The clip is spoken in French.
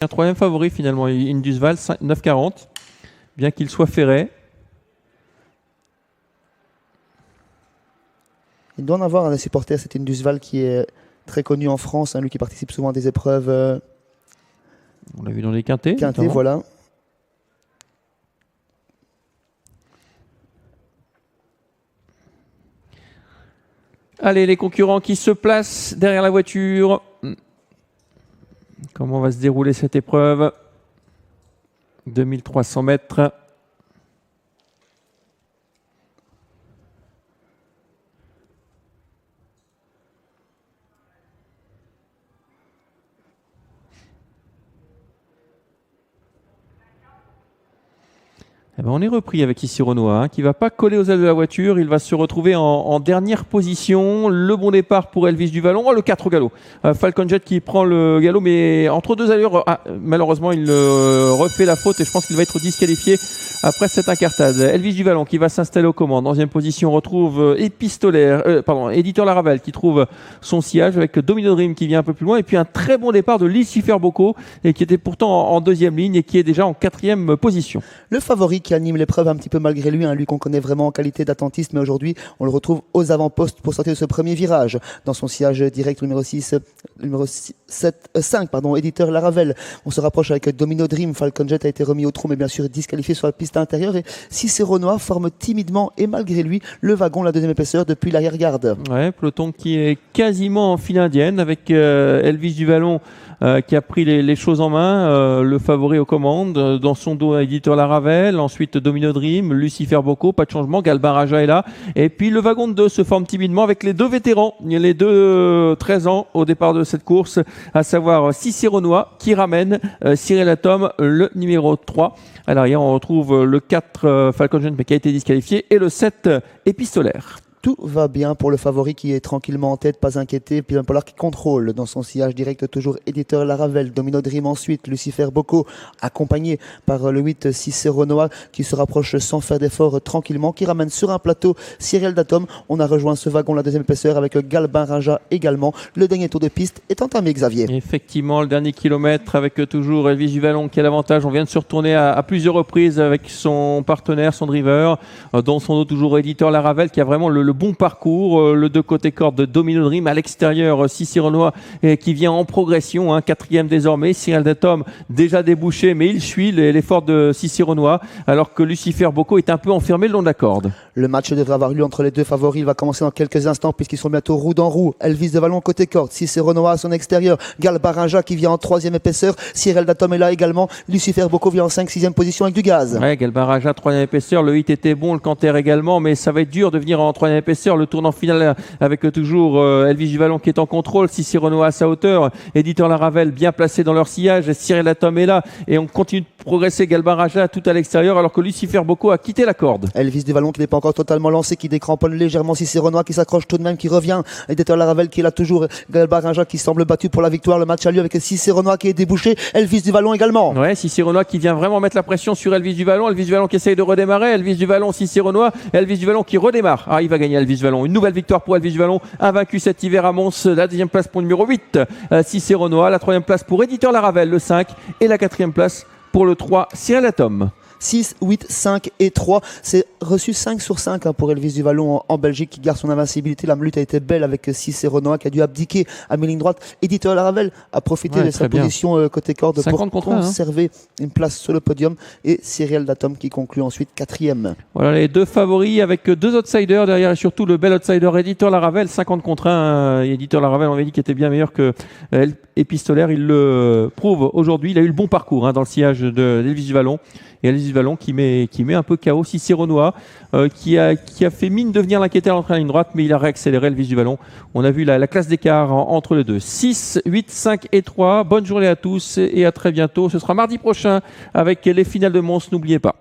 Un troisième favori finalement, Indusval, 9,40, bien qu'il soit ferré. Il doit en avoir un des supporters, c'est Indusval qui est très connu en France, lui qui participe souvent à des épreuves. On l'a vu dans les quintés. Quintés, voilà. Allez, les concurrents qui se placent derrière la voiture. Comment va se dérouler cette épreuve? 2300 mètres. Eh ben on est repris avec ici Renoir, qui ne va pas coller aux ailes de la voiture. Il va se retrouver en dernière position. Le bon départ pour Elvis du Vallon. Oh, le 4 au galop. Falcon Jet qui prend le galop, mais entre deux allures, malheureusement, il refait la faute et je pense qu'il va être disqualifié après cette incartade. Elvis du Vallon qui va s'installer aux commandes. En deuxième position, on retrouve Éditeur Laravel qui trouve son sillage avec Domino Dream qui vient un peu plus loin. Et puis un très bon départ de Lucifer Bocco et qui était pourtant en deuxième ligne et qui est déjà en quatrième position. Le favori qui anime l'épreuve un petit peu malgré lui, lui qu'on connaît vraiment en qualité d'attentiste, mais aujourd'hui on le retrouve aux avant-postes pour sortir de ce premier virage. Dans son sillage direct numéro 5, Éditeur Laravel. On se rapproche avec Domino Dream. Falcon Jet a été remis au trou mais bien sûr disqualifié sur la piste intérieure et Cicero Noir forme timidement et malgré lui le wagon, la deuxième épaisseur depuis l'arrière-garde. Ouais, peloton qui est quasiment en file indienne avec Elvis du Vallon qui a pris les choses en main, le favori aux commandes, dans son dos Éditeur Laravel, ensuite Domino Dream, Lucifer Bocco, pas de changement, Galbin Raja est là, et puis le wagon de 2 se forme timidement avec les deux vétérans, les deux 13 ans au départ de cette course, à savoir Cicero Noir qui ramène Cyril Atom, le numéro 3. À l'arrière, on retrouve le 4 Falcon Jet mais qui a été disqualifié et le 7 Épistolaire. Tout va bien pour le favori qui est tranquillement en tête, pas inquiété. Puis un Pollard qui contrôle dans son sillage direct, toujours Éditeur Laravel, Domino Dream ensuite, Lucifer Bocco, accompagné par le 8 Cicero Noir qui se rapproche sans faire d'effort tranquillement, qui ramène sur un plateau Cyril d'Atom. On a rejoint ce wagon, la deuxième épaisseur, avec Galbin Raja également. Le dernier tour de piste est entamé, Xavier. Effectivement, le dernier kilomètre avec toujours Elvis du Vallon qui a l'avantage. On vient de se retourner à plusieurs reprises avec son partenaire, son driver, dans son dos toujours Éditeur Laravel qui a vraiment le bon parcours, le deux côtés corde de Domino Dream à l'extérieur, Cicero Noir qui vient en progression, quatrième désormais, Cyril d'Atom déjà débouché mais il suit l'effort de Cicero Noir alors que Lucifer Bocco est un peu enfermé le long de la corde. Le match devrait avoir lieu entre les deux favoris, il va commencer dans quelques instants puisqu'ils sont bientôt roue dans roue. Elvis de Vallon côté corde, Cicero Noir à son extérieur, Galbin Raja qui vient en troisième épaisseur, Cyril d'Atom est là également, Lucifer Bocco vient en 5-6e position avec du gaz. Ouais, Galbin Raja troisième épaisseur, le 8 était bon, le Canter également, mais ça va être dur de venir en troisième épaisseur. Le tournant final avec toujours Elvis du Vallon qui est en contrôle, Cicero Noir à sa hauteur, Éditeur Laravel bien placé dans leur sillage, Cyril d'Atom est là et on continue de progresser, Galbin Raja tout à l'extérieur alors que Lucifer Bocco a quitté la corde. Elvis du Vallon qui n'est pas encore totalement lancé, qui décramponne légèrement, Cicero Noir qui s'accroche tout de même, qui revient, Éditeur Laravel qui est là toujours, Galbin Raja qui semble battu pour la victoire. Le match a lieu avec Cicero Noir qui est débouché, Elvis du Vallon également. Ouais, Cicero Noir qui vient vraiment mettre la pression sur Elvis du Vallon, Elvis du Vallon qui essaye de redémarrer, Elvis du Vallon, Cicero Noir, Elvis du Vallon qui redémarre. Ah, il va gagner Elvis du Vallon. Une nouvelle victoire pour Elvis du Vallon, invaincu cet hiver à Mons. La deuxième place pour le numéro 8 Cicero Noir, la troisième place pour Éditeur Laravel, le 5, et la quatrième place pour le 3 Cyril Atom. 6, 8, 5 et 3. C'est reçu 5 sur 5 pour Elvis du Vallon en Belgique qui garde son invincibilité. La lutte a été belle avec Cicero Noir qui a dû abdiquer à mi-ligne droite. Éditeur Laravel a profité de sa position côté corde pour conserver une place sur le podium. Et Cyril d'Atom qui conclut ensuite 4e. Voilà les deux favoris avec deux outsiders derrière et surtout le bel outsider Éditeur Laravel, 50 contre 1. Éditeur Laravel, on avait dit qu'il était bien meilleur que Épistolaire. Il le prouve aujourd'hui. Il a eu le bon parcours dans le sillage d'Elvis du Vallon. Et Elvis du Vallon qui met un peu KO Cicero Noir qui a fait mine de venir l'inquiéter à l'entrée à la ligne droite, mais il a réaccéléré Elvis du Vallon. On a vu la classe d'écart entre les deux. 6, 8, 5 et 3. Bonne journée à tous et à très bientôt. Ce sera mardi prochain avec les finales de Mons, n'oubliez pas.